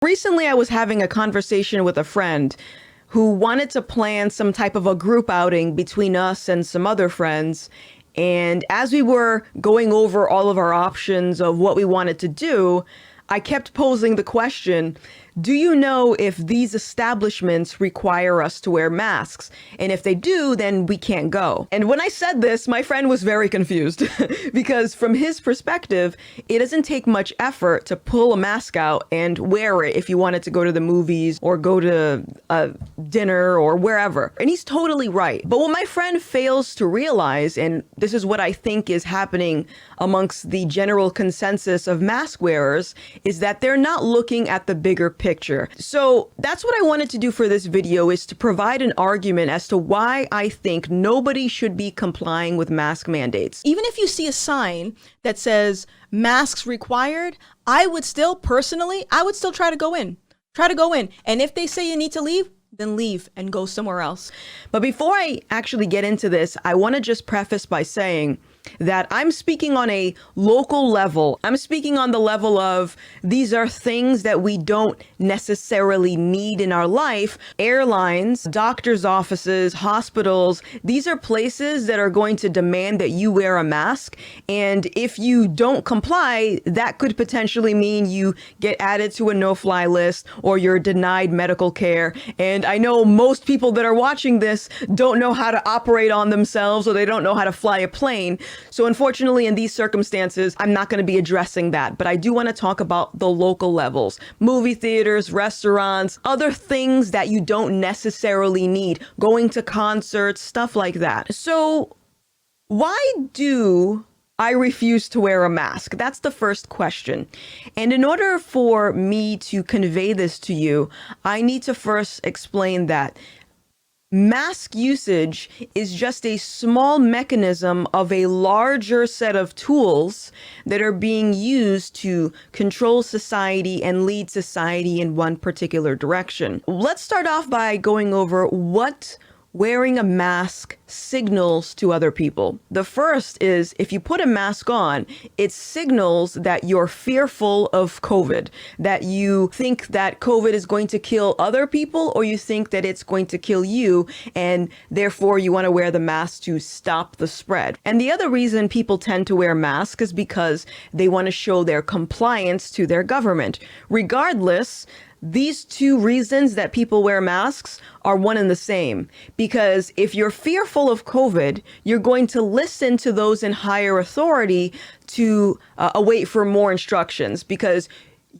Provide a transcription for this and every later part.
Recently, I was having a conversation with a friend who wanted to plan some type of a group outing between us and some other friends. And as we were going over all of our options of what we wanted to do, I kept posing the question, do you know if these establishments require us to wear masks? And if they do, then we can't go. And when I said this, my friend was very confused because from his perspective, it doesn't take much effort to pull a mask out and wear it if you wanted to go to the movies or go to a dinner or wherever. And he's totally right. But what my friend fails to realize, and this is what I think is happening amongst the general consensus of mask wearers, is that they're not looking at the bigger picture. So that's what I wanted to do for this video, is to provide an argument as to why I think nobody should be complying with mask mandates. Even if you see a sign that says masks required, I would still try to go in. And if they say you need to leave, then leave and go somewhere else. But before I actually get into this, I want to just preface by saying that I'm speaking on a local level. I'm speaking on the level of these are things that we don't necessarily need in our life. Airlines, doctors' offices, hospitals, these are places that are going to demand that you wear a mask. And if you don't comply, that could potentially mean you get added to a no-fly list or you're denied medical care. And I know most people that are watching this don't know how to operate on themselves, or they don't know how to fly a plane. So unfortunately, in these circumstances, I'm not going to be addressing that, but I do want to talk about the local levels, movie theaters, restaurants, other things that you don't necessarily need, going to concerts, stuff like that. So why do I refuse to wear a mask? That's the first question. And in order for me to convey this to you, I need to first explain that mask usage is just a small mechanism of a larger set of tools that are being used to control society and lead society in one particular direction. Let's start off by going over what wearing a mask signals to other people. The first is, if you put a mask on, it signals that you're fearful of COVID, that you think that COVID is going to kill other people, or you think that it's going to kill you, and therefore you want to wear the mask to stop the spread. And the other reason people tend to wear masks is because they want to show their compliance to their government. Regardless, these two reasons that people wear masks are one and the same, because if you're fearful of COVID, you're going to listen to those in higher authority to await for more instructions, because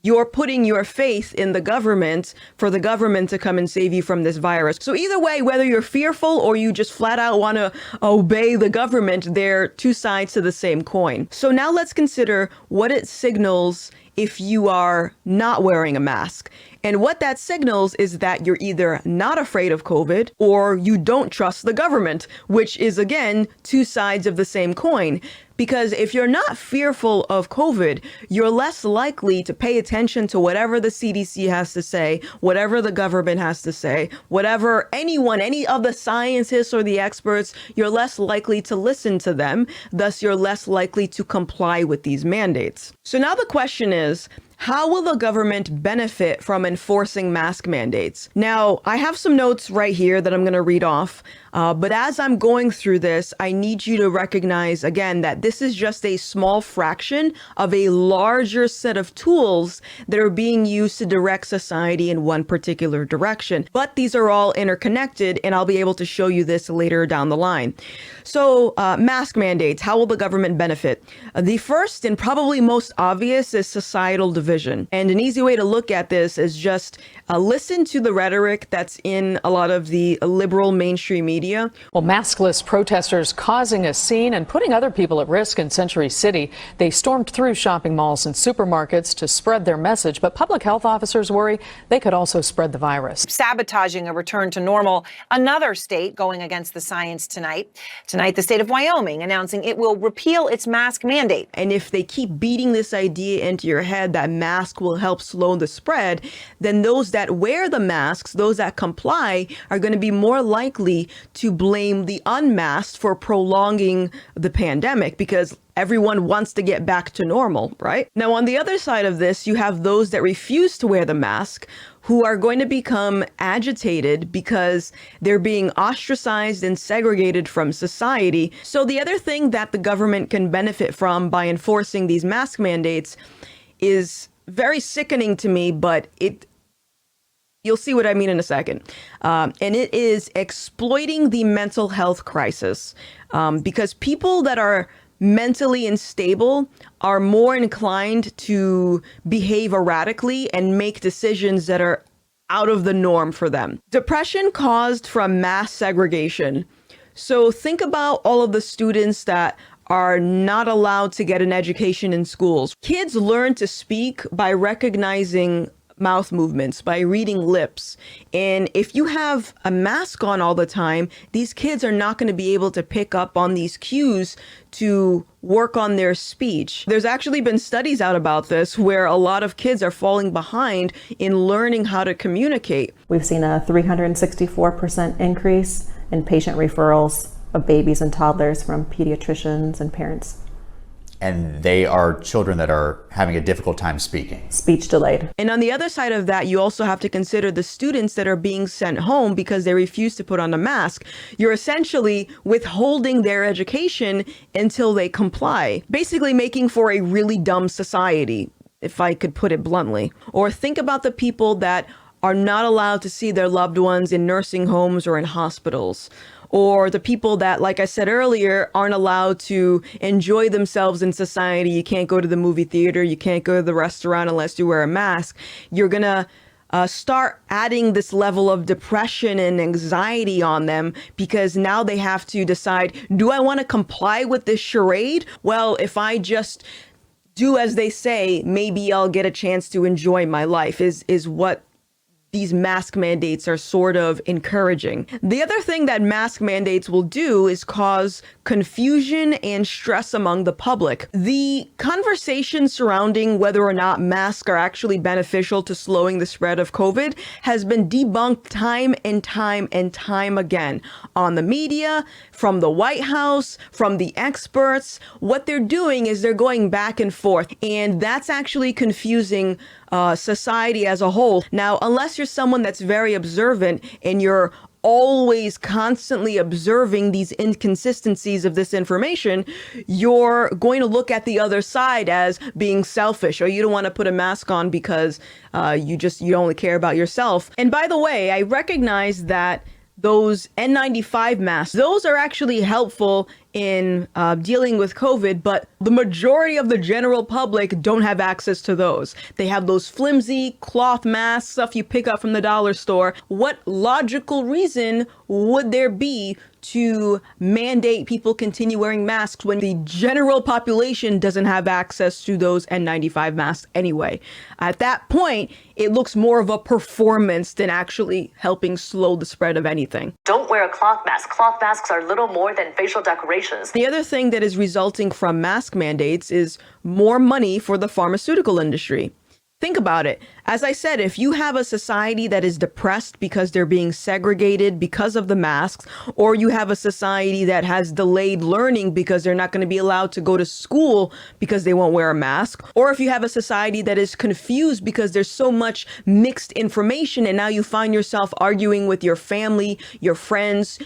you're putting your faith in the government for the government to come and save you from this virus. So either way, whether you're fearful or you just flat out want to obey the government, they're two sides to the same coin. So now let's consider what it signals if you are not wearing a mask. And what that signals is that you're either not afraid of COVID or you don't trust the government, which is, again, two sides of the same coin. Because if you're not fearful of COVID, you're less likely to pay attention to whatever the CDC has to say, whatever the government has to say, whatever any of the scientists or the experts, you're less likely to listen to them. Thus, you're less likely to comply with these mandates. So now the question is, how will the government benefit from enforcing mask mandates? Now, I have some notes right here that I'm going to read off. But as I'm going through this, I need you to recognize, again, that this is just a small fraction of a larger set of tools that are being used to direct society in one particular direction. But these are all interconnected, and I'll be able to show you this later down the line. So mask mandates, how will the government benefit? The first and probably most obvious is societal division. And an easy way to look at this is just listen to the rhetoric that's in a lot of the liberal mainstream media. Well, maskless protesters causing a scene and putting other people at risk in Century City. They stormed through shopping malls and supermarkets to spread their message, but public health officers worry they could also spread the virus. Sabotaging a return to normal. Another state going against the science tonight. Tonight, the state of Wyoming announcing it will repeal its mask mandate. And if they keep beating this idea into your head that mask will help slow the spread, then those that wear the masks, those that comply, are going to be more likely to blame the unmasked for prolonging the pandemic, because everyone wants to get back to normal, right? Now, on the other side of this, you have those that refuse to wear the mask, who are going to become agitated because they're being ostracized and segregated from society. So the other thing that the government can benefit from by enforcing these mask mandates is very sickening to me, but you'll see what I mean in a second. And it is exploiting the mental health crisis, because people that are mentally unstable are more inclined to behave erratically and make decisions that are out of the norm for them. Depression caused from mass segregation. So think about all of the students that are not allowed to get an education in schools. Kids learn to speak by recognizing mouth movements, by reading lips. And if you have a mask on all the time, these kids are not going to be able to pick up on these cues to work on their speech. There's actually been studies out about this where a lot of kids are falling behind in learning how to communicate. We've seen a 364% increase in patient referrals of babies and toddlers from pediatricians and parents. And they are children that are having a difficult time speaking. Speech delayed. And on the other side of that, you also have to consider the students that are being sent home because they refuse to put on a mask. You're essentially withholding their education until they comply, basically making for a really dumb society, if I could put it bluntly. Or think about the people that are not allowed to see their loved ones in nursing homes or in hospitals. Or the people that, like I said earlier, aren't allowed to enjoy themselves in society. You can't go to the movie theater. You can't go to the restaurant unless you wear a mask. You're going to start adding this level of depression and anxiety on them because now they have to decide, do I want to comply with this charade? Well, if I just do as they say, maybe I'll get a chance to enjoy my life, is what these mask mandates are sort of encouraging. The other thing that mask mandates will do is cause confusion and stress among the public. The conversation surrounding whether or not masks are actually beneficial to slowing the spread of COVID has been debunked time and time and time again on the media, from the White House, from the experts. What they're doing is they're going back and forth, and that's actually confusing society as a whole. Now, unless you're someone that's very observant and you're always constantly observing these inconsistencies of this information, you're going to look at the other side as being selfish, or you don't want to put a mask on because you only care about yourself. And by the way, I recognize that those N95 masks, those are actually helpful in dealing with COVID, but the majority of the general public don't have access to those. They have those flimsy cloth masks, stuff you pick up from the dollar store. What logical reason would there be to mandate people continue wearing masks when the general population doesn't have access to those N95 masks anyway? At that point, it looks more of a performance than actually helping slow the spread of anything. Don't wear a cloth mask. Cloth masks are little more than facial decorations. The other thing that is resulting from mask mandates is more money for the pharmaceutical industry. Think about it. As I said, if you have a society that is depressed because they're being segregated because of the masks, or you have a society that has delayed learning because they're not going to be allowed to go to school because they won't wear a mask, or if you have a society that is confused because there's so much mixed information and now you find yourself arguing with your family, your friends,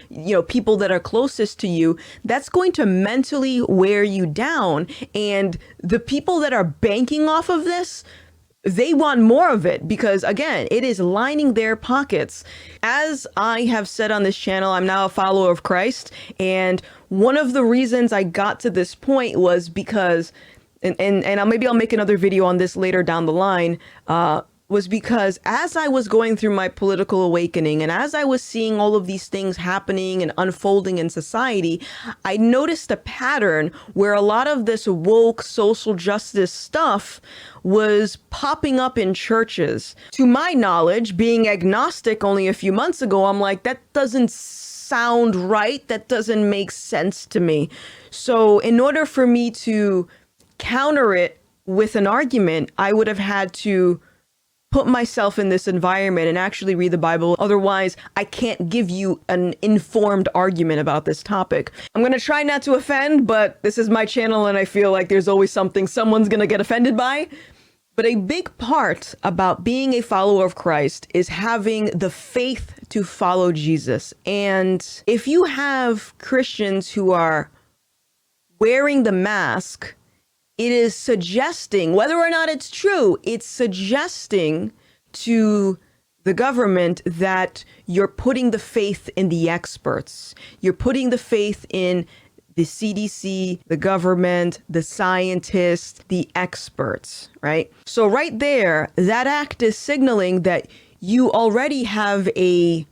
people that are closest to you, that's going to mentally wear you down. And the people that are banking off of this, they want more of it because, again, it is lining their pockets. As I have said on this channel, I'm now a follower of Christ. And one of the reasons I got to this point was because, and maybe I'll make another video on this later down the line, was because as I was going through my political awakening and as I was seeing all of these things happening and unfolding in society, I noticed a pattern where a lot of this woke social justice stuff was popping up in churches. To my knowledge, being agnostic only a few months ago, I'm like, that doesn't sound right. That doesn't make sense to me. So in order for me to counter it with an argument, I would have had to put myself in this environment and actually read the Bible. Otherwise, I can't give you an informed argument about this topic. I'm going to try not to offend, but this is my channel and I feel like there's always something someone's going to get offended by. But a big part about being a follower of Christ is having the faith to follow Jesus. And if you have Christians who are wearing the mask, it is suggesting, whether or not it's true, it's suggesting to the government that you're putting the faith in the experts. You're putting the faith in the CDC, the government, the scientists, the experts, right? So right there, that act is signaling that you already have a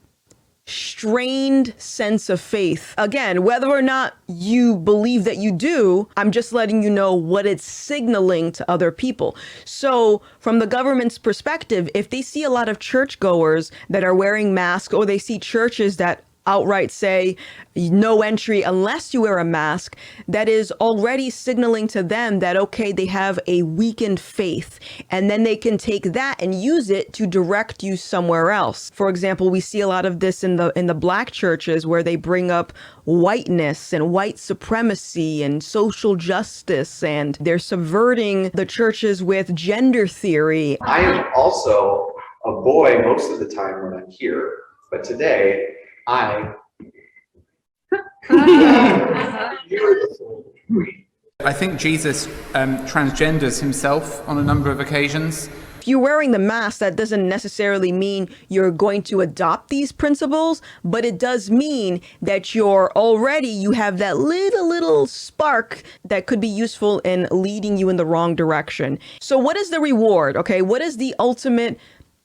strained sense of faith. Again, whether or not you believe that you do, I'm just letting you know what it's signaling to other people. So from the government's perspective, if they see a lot of churchgoers that are wearing masks, or they see churches that outright say no entry unless you wear a mask, that is already signaling to them that, okay, they have a weakened faith, and then they can take that and use it to direct you somewhere else. For example, we see a lot of this in the black churches where they bring up whiteness and white supremacy and social justice, and they're subverting the churches with gender theory. I am also a boy most of the time when I'm here, but today I think Jesus transgenders himself on a number of occasions. If you're wearing the mask, that doesn't necessarily mean you're going to adopt these principles, but it does mean that you have that little spark that could be useful in leading you in the wrong direction. So what is the reward? Okay, what is the ultimate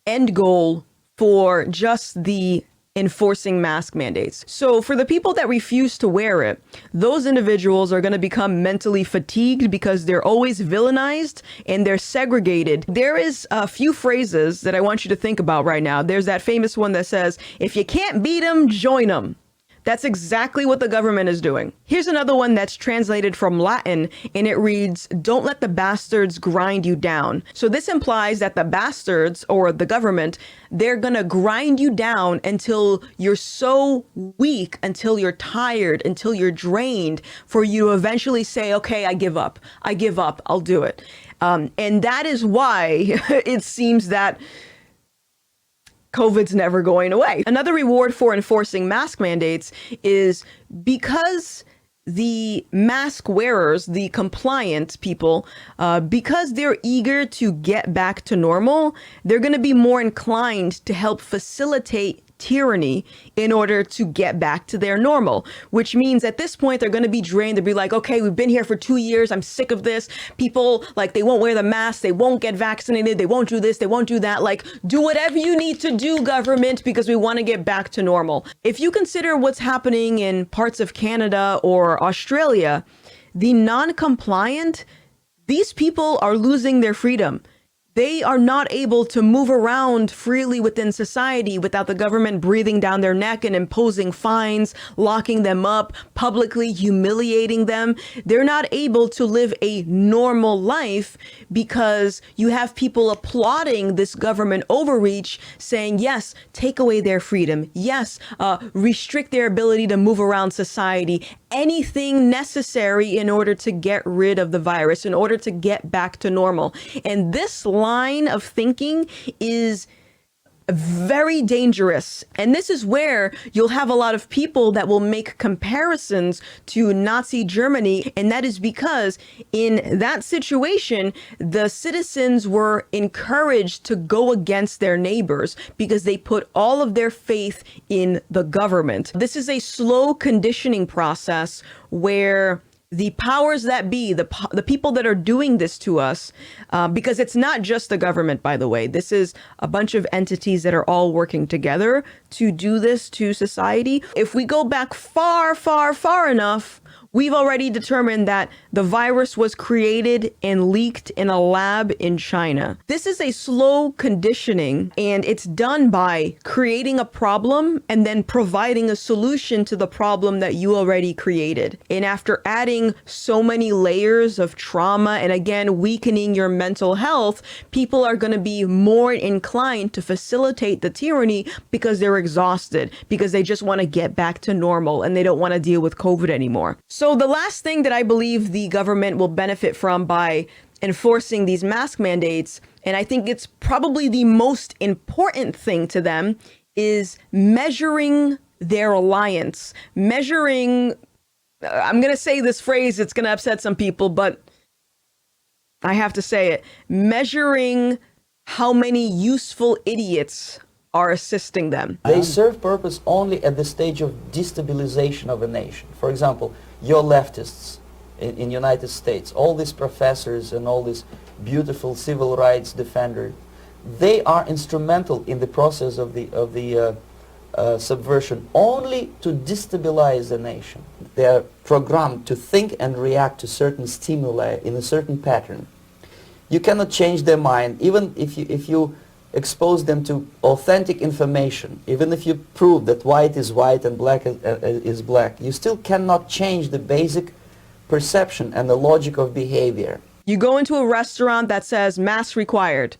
end goal for just the enforcing mask mandates? So for the people that refuse to wear it, those individuals are going to become mentally fatigued because they're always villainized and they're segregated. There is a few phrases that I want you to think about right now. There's that famous one that says, if you can't beat them, join them. That's exactly what the government is doing. Here's another one that's translated from Latin, and it reads, don't let the bastards grind you down. So this implies that the bastards, or the government, they're gonna grind you down until you're so weak, until you're tired, until you're drained, for you to eventually say, okay, I give up, I'll do it. And that is why it seems that COVID's never going away. Another reward for enforcing mask mandates is because the mask wearers, the compliant people, because they're eager to get back to normal, they're going to be more inclined to help facilitate tyranny in order to get back to their normal, which means at this point they're going to be drained. They'll be like, okay, we've been here for 2 years. I'm sick of this. People, like, they won't wear the mask. They won't get vaccinated. They won't do this. They won't do that. Like, do whatever you need to do, government, because we want to get back to normal. If you consider what's happening in parts of Canada or Australia, the non-compliant, these people are losing their freedom. They are not able to move around freely within society without the government breathing down their neck and imposing fines, locking them up, publicly humiliating them. They're not able to live a normal life because you have people applauding this government overreach, saying, yes, take away their freedom. Yes, restrict their ability to move around society. Anything necessary in order to get rid of the virus, in order to get back to normal. And this line of thinking is very dangerous. And this is where you'll have a lot of people that will make comparisons to Nazi Germany. And that is because in that situation, the citizens were encouraged to go against their neighbors because they put all of their faith in the government. This is a slow conditioning process where the powers that be, the people that are doing this to us, because it's not just the government, by the way, this is a bunch of entities that are all working together to do this to society. If we go back far, far, far enough, We've already determined that the virus was created and leaked in a lab in China. This is a slow conditioning, and it's done by creating a problem and then providing a solution to the problem that you already created. And after adding so many layers of trauma and again weakening your mental health, people are going to be more inclined to facilitate the tyranny because they're exhausted, because they just want to get back to normal and they don't want to deal with COVID anymore. So the last thing that I believe the government will benefit from by enforcing these mask mandates, and I think it's probably the most important thing to them, is measuring their alliance. Measuring, I'm going to say this phrase, it's going to upset some people, but I have to say it. Measuring how many useful idiots are assisting them. They serve purpose only at the stage of destabilization of a nation. For example, your leftists in United States, all these professors and all these beautiful civil rights defenders, they are instrumental in the process of the subversion only to destabilize the nation. They are programmed to think and react to certain stimuli in a certain pattern. You cannot change their mind, even if you expose them to authentic information, even if you prove that white is white and black is black, you still cannot change the basic perception and the logic of behavior. You go into a restaurant that says mask required.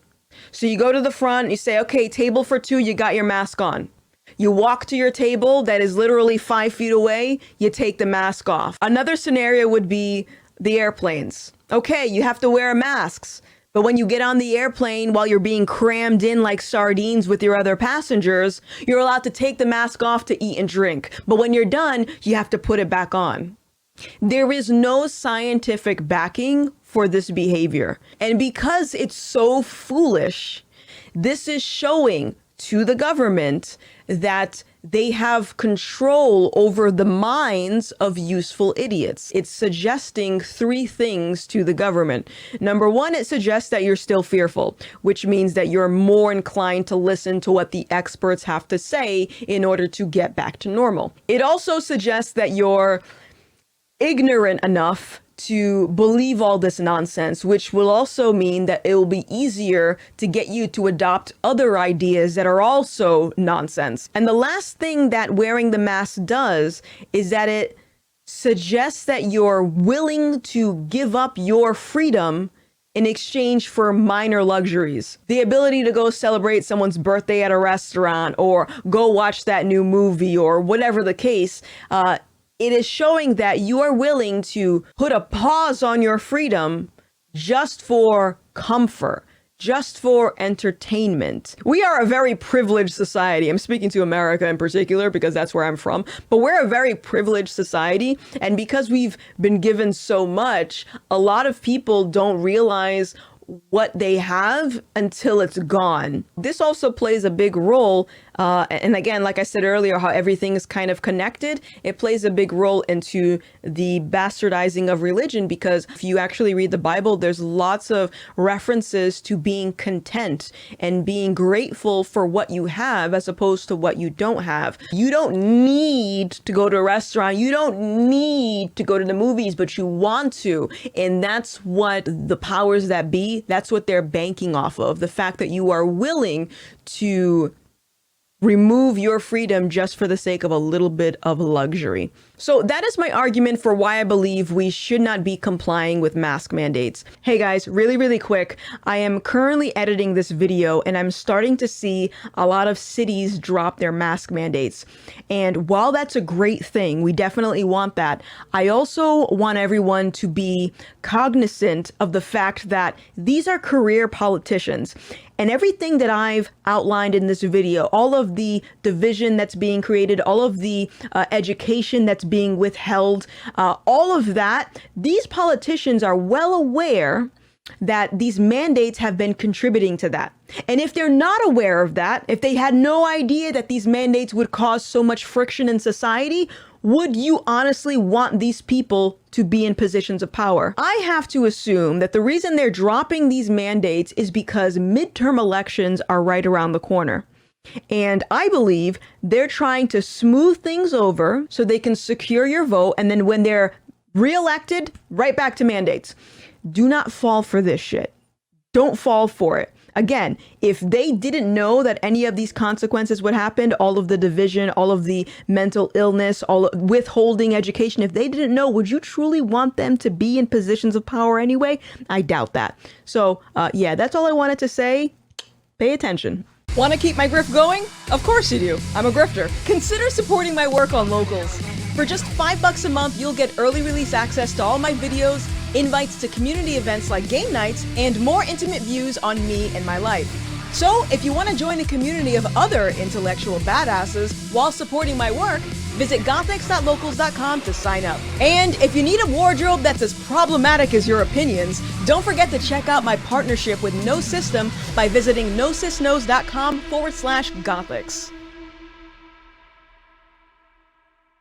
So you go to the front, you say, okay, table for two, you got your mask on. You walk to your table that is literally 5 feet away, you take the mask off. Another scenario would be the airplanes. Okay, you have to wear masks. But when you get on the airplane while you're being crammed in like sardines with your other passengers, you're allowed to take the mask off to eat and drink. But when you're done, you have to put it back on. There is no scientific backing for this behavior. And because it's so foolish, this is showing to the government that they have control over the minds of useful idiots. It's suggesting 3 things to the government. Number 1, it suggests that you're still fearful, which means that you're more inclined to listen to what the experts have to say in order to get back to normal. It also suggests that you're ignorant enough to believe all this nonsense, which will also mean that it will be easier to get you to adopt other ideas that are also nonsense. And the last thing that wearing the mask does is that it suggests that you're willing to give up your freedom in exchange for minor luxuries. The ability to go celebrate someone's birthday at a restaurant or go watch that new movie or whatever the case, it is showing that you are willing to put a pause on your freedom just for comfort, just for entertainment. We are a very privileged society. I'm speaking to America in particular because that's where I'm from, but we're a very privileged society. And because we've been given so much, a lot of people don't realize what they have until it's gone. This also plays a big role. And again, like I said earlier, how everything is kind of connected, it plays a big role into the bastardizing of religion, because if you actually read the Bible, there's lots of references to being content and being grateful for what you have as opposed to what you don't have. You don't need to go to a restaurant. You don't need to go to the movies, but you want to. And that's what the powers that be, that's what they're banking off of. The fact that you are willing to remove your freedom just for the sake of a little bit of luxury. So that is my argument for why I believe we should not be complying with mask mandates. Hey guys, really quick, I am currently editing this video and I'm starting to see a lot of cities drop their mask mandates. And while that's a great thing, we definitely want that, I also want everyone to be cognizant of the fact that these are career politicians. And everything that I've outlined in this video, all of the division that's being created, all of the education that's being withheld, all of that, these politicians are well aware that these mandates have been contributing to that. And if they're not aware of that, if they had no idea that these mandates would cause so much friction in society, would you honestly want these people to be in positions of power? I have to assume that the reason they're dropping these mandates is because midterm elections are right around the corner. And I believe they're trying to smooth things over so they can secure your vote. And then when they're reelected, right back to mandates. Do not fall for this shit. Don't fall for it. Again, if they didn't know that any of these consequences would happen, all of the division, all of the mental illness, all withholding education, if they didn't know, would you truly want them to be in positions of power anyway? I doubt that. So yeah, that's all I wanted to say. Pay attention. Want to keep my grift going? Of course you do. I'm a grifter. Consider supporting my work on Locals. For just $5 a month, you'll get early release access to all my videos, invites to community events like game nights, and more intimate views on me and my life. So if you want to join a community of other intellectual badasses while supporting my work, visit gothix.locals.com to sign up. And if you need a wardrobe that's as problematic as your opinions, don't forget to check out my partnership with No System by visiting nosysnos.com/Gothix.